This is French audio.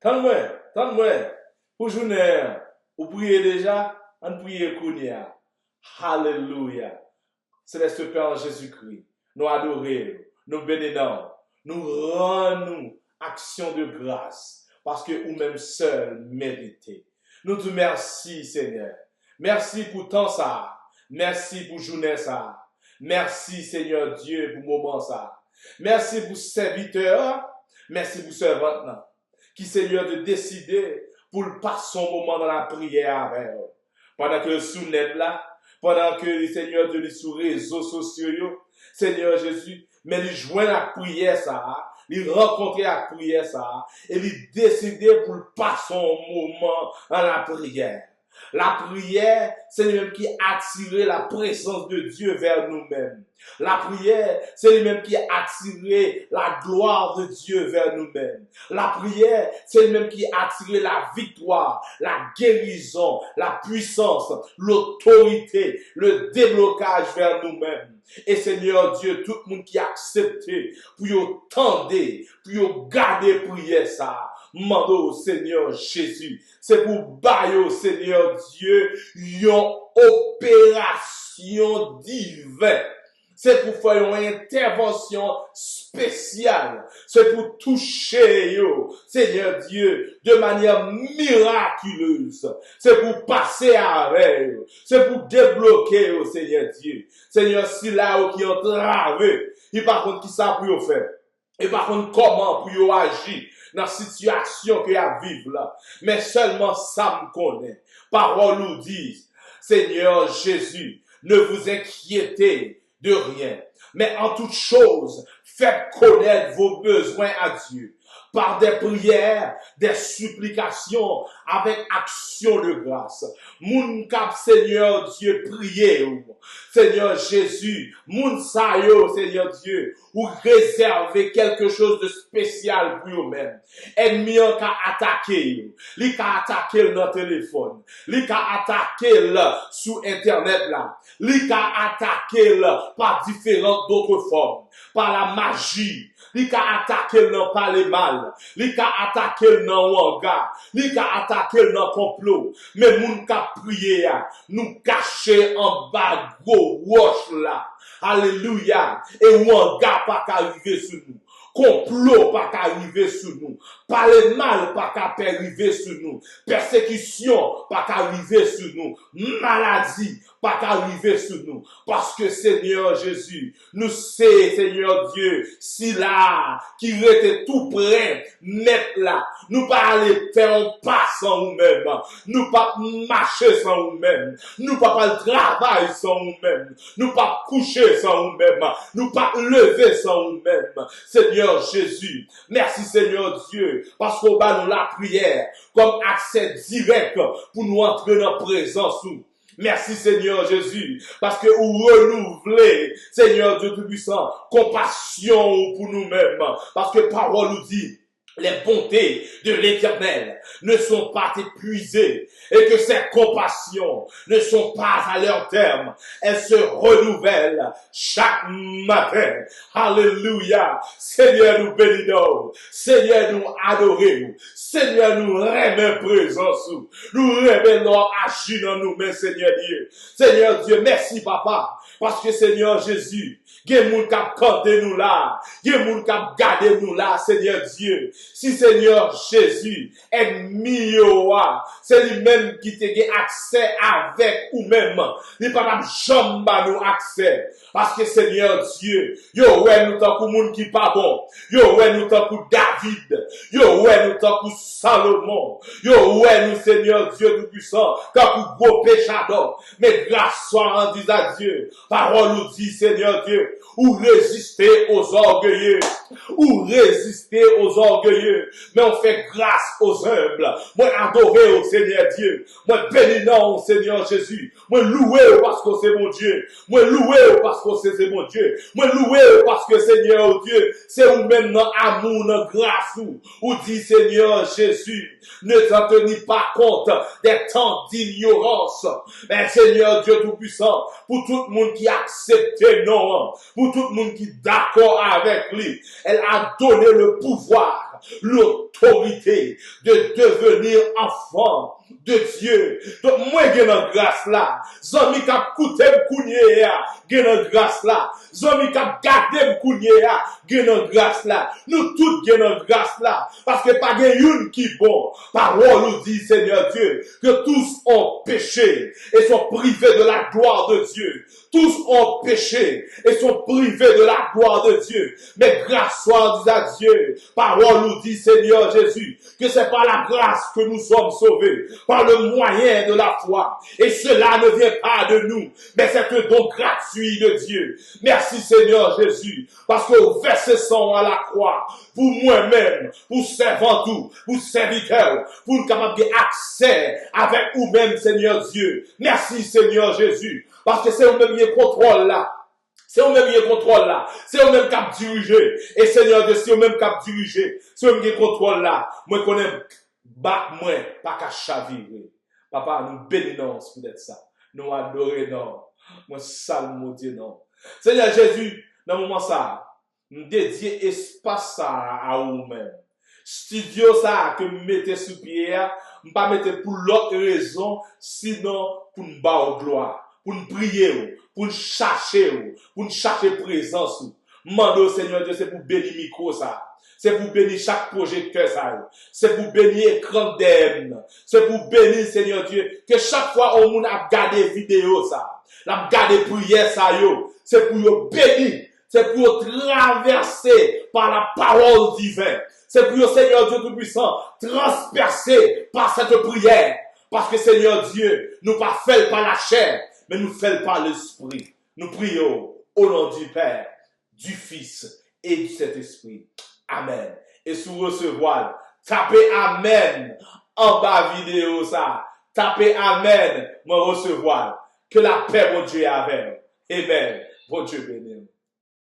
Tends-moi. Pour journée, vous priez déjà, on prie Kounia. Alléluia. Céleste Père en Jésus-Christ, nous adorons, nous bénissons, nous rendons action de grâce, parce que vous-même seul méritez. Nous te remercions, Seigneur. Merci pour temps ça. Merci pour journée ça. Merci, Seigneur Dieu, pour moment ça. Merci pour serviteur. Merci pour servante, qui, Seigneur, de décider pour passer son moment dans la prière avec eux. Pendant que le sous-net là, pendant que le Seigneur de les sur les réseaux sociaux, Seigneur Jésus, mais il joint la prière ça, il rencontrer la prière ça, et il décider pour passer son moment dans la prière. La prière, c'est lui-même qui attire la présence de Dieu vers nous-mêmes. La prière, c'est lui-même qui attire la gloire de Dieu vers nous-mêmes. La prière, c'est lui-même qui attire la victoire, la guérison, la puissance, l'autorité, le déblocage vers nous-mêmes. Et Seigneur Dieu, tout le monde qui a accepté, pour y tendre, pour y garder prière ça, mando Seigneur Jésus, c'est pour bailler Seigneur Dieu, une opération divine. C'est pour faire une intervention spéciale. C'est pour toucher, Seigneur Dieu, de manière miraculeuse. C'est pour passer avec, c'est pour débloquer, Seigneur Dieu. Seigneur, si là, qui est entravé, et par contre, qui ça pour faire? Et par contre, comment pour agir dans la situation qu'il y a à vivre là? Mais seulement ça me connaît. Parole nous dit, Seigneur Jésus, ne vous inquiétez de rien, mais en toute chose, faites connaître vos besoins à Dieu par des prières, des supplications, avec action de grâce. Moun kap Seigneur Dieu, priez, Seigneur Jésus, moun sa yo, Seigneur Dieu, ou réservez quelque chose de spécial pour vous-même. Ennemi an ka attaquer, li ka attaquer dans téléphone, li ka attaquer sur internet là, li ka attaquer par différentes d'autres formes, par la magie, li ka attaquer dans parler mal, li ka attaquer dans wanga, li ka attaquer dans complot, mais moun ka prier, nous cacher en bas gros roche là. Alléluia. Et wanga pas qu'arriver sur nous. Complot pas qu'arriver sur nous. Parler mal pas qu'arriver sur nous. Persécution pas qu'arriver sur nous. Maladie pas qu'arriver sur nous. Parce que Seigneur Jésus, nous sait, Seigneur Dieu, si là, qui était tout prêt, mettre là, nous pas aller faire un pas sans nous-mêmes. Nous pas marcher sans nous-mêmes. Nous pas le travail sans nous-mêmes. Nous pas coucher sans nous-mêmes. Nous pas lever sans nous-mêmes. Seigneur Jésus, merci Seigneur Dieu, parce qu'on va nous la prière comme accès direct pour nous entrer dans la présence. Merci Seigneur Jésus, parce que vous renouvelez, Seigneur Dieu Tout-Puissant, compassion pour nous-mêmes, parce que parole nous dit, les bontés de l'Éternel ne sont pas épuisées et que ses compassions ne sont pas à leur terme. Elles se renouvellent chaque matin. Alléluia. Seigneur, nous bénissons. Seigneur, nous adorons. Seigneur, nous remet présence. Nous remettons agir dans nous-mêmes, Seigneur Dieu. Seigneur Dieu, merci Papa. Parce que Seigneur Jésus, gen moun k'ap kante nous là, gen moun k'ap gade nous là, Seigneur Dieu. Si Seigneur Jésus est mioa, c'est lui-même qui te gen accès avec ou même. Il pas comme jamba nous accès. Parce que Seigneur Dieu, yo ouais nous tant que moun qui pas bon. Yo ouais nous tant que David. Yo ouais nous tant que Salomon. Yo ouais nous Seigneur Dieu Tout-Puissant, quand gros péchador. Mais grâce soit rendue à Dieu. Parole nous dit Seigneur Dieu, ou résister aux orgueilleux. Ou résister aux orgueilleux. Mais on fait grâce aux humbles. Moi adorer au Seigneur Dieu. Moi bénir au Seigneur Jésus. Moi louer parce que c'est mon Dieu. Moi louer parce que c'est mon Dieu. Moi louer parce que Seigneur Dieu, c'est où même dans amour, dans grâce ou dit Seigneur Jésus, ne t'en tenez pas compte des temps d'ignorance. Mais Seigneur Dieu Tout-Puissant, pour tout le monde qui accepte non, pour tout le monde qui est d'accord avec lui, elle a donné le pouvoir l'autorité de devenir enfant de Dieu. Donc, moi, j'ai une grâce là. Zami kap koute m'kounye ya, j'ai une grâce là. Zami kap gade m'kounye ya, j'ai une grâce là. Nous tous j'ai une grâce là. Parce que pas gen une qui bon. Parole nous dit, Seigneur Dieu, que tous ont péché et sont privés de la gloire de Dieu. Tous ont péché et sont privés de la gloire de Dieu. Mais grâce soit à Dieu. Parole nous dit, Seigneur Jésus, que c'est par la grâce que nous sommes sauvés, par le moyen de la foi. Et cela ne vient pas de nous, mais c'est un don gratuit de Dieu. Merci Seigneur Jésus, parce que au verset 100 à la croix, pour moi-même, pour servant tout, pour serviteur, pour nous capable d'accès avec vous-même, Seigneur Dieu. Merci Seigneur Jésus, parce que c'est vous-même qui contrôle là. C'est vous-même qui contrôle là. C'est vous-même qui a dirigé. Et Seigneur Dieu, c'est vous-même qui a dirigé. C'est vous-même qui contrôle là. Moi, je connais, moi, pas qu'à chavirer. Papa, nous bénissons pour être ça. Nous adorons, non. Moi, salmo Dieu, non. Seigneur Jésus, dans le moment ça, nous dédions espace ça à vous-même. Studio ça que nous mettez sous pied, nous pas mettre pour l'autre raison, sinon pour nous battre gloire. Pour nous prier, pour nous chercher présence. Mando Seigneur Dieu, c'est pour bénir micro ça. C'est pour bénir chaque projecteur ça. C'est pour bénir écran d'âme. C'est pour bénir Seigneur Dieu, que chaque fois on a regardé vidéo ça, l'a regardé prière ça yo, c'est pour bénir, c'est pour traverser par la parole divine. C'est pour Seigneur Dieu Tout-Puissant transpercer par cette prière. Parce que Seigneur Dieu, nous pas fait par la chair, mais nous faisons par l'Esprit. Nous prions au nom du Père, du Fils et du Saint-Esprit. Amen. Et sous recevoir, tapez Amen en bas vidéo ça. Tapez Amen, me recevoir. Que la paix, mon Dieu, est avec. Amen. Bon Dieu béni.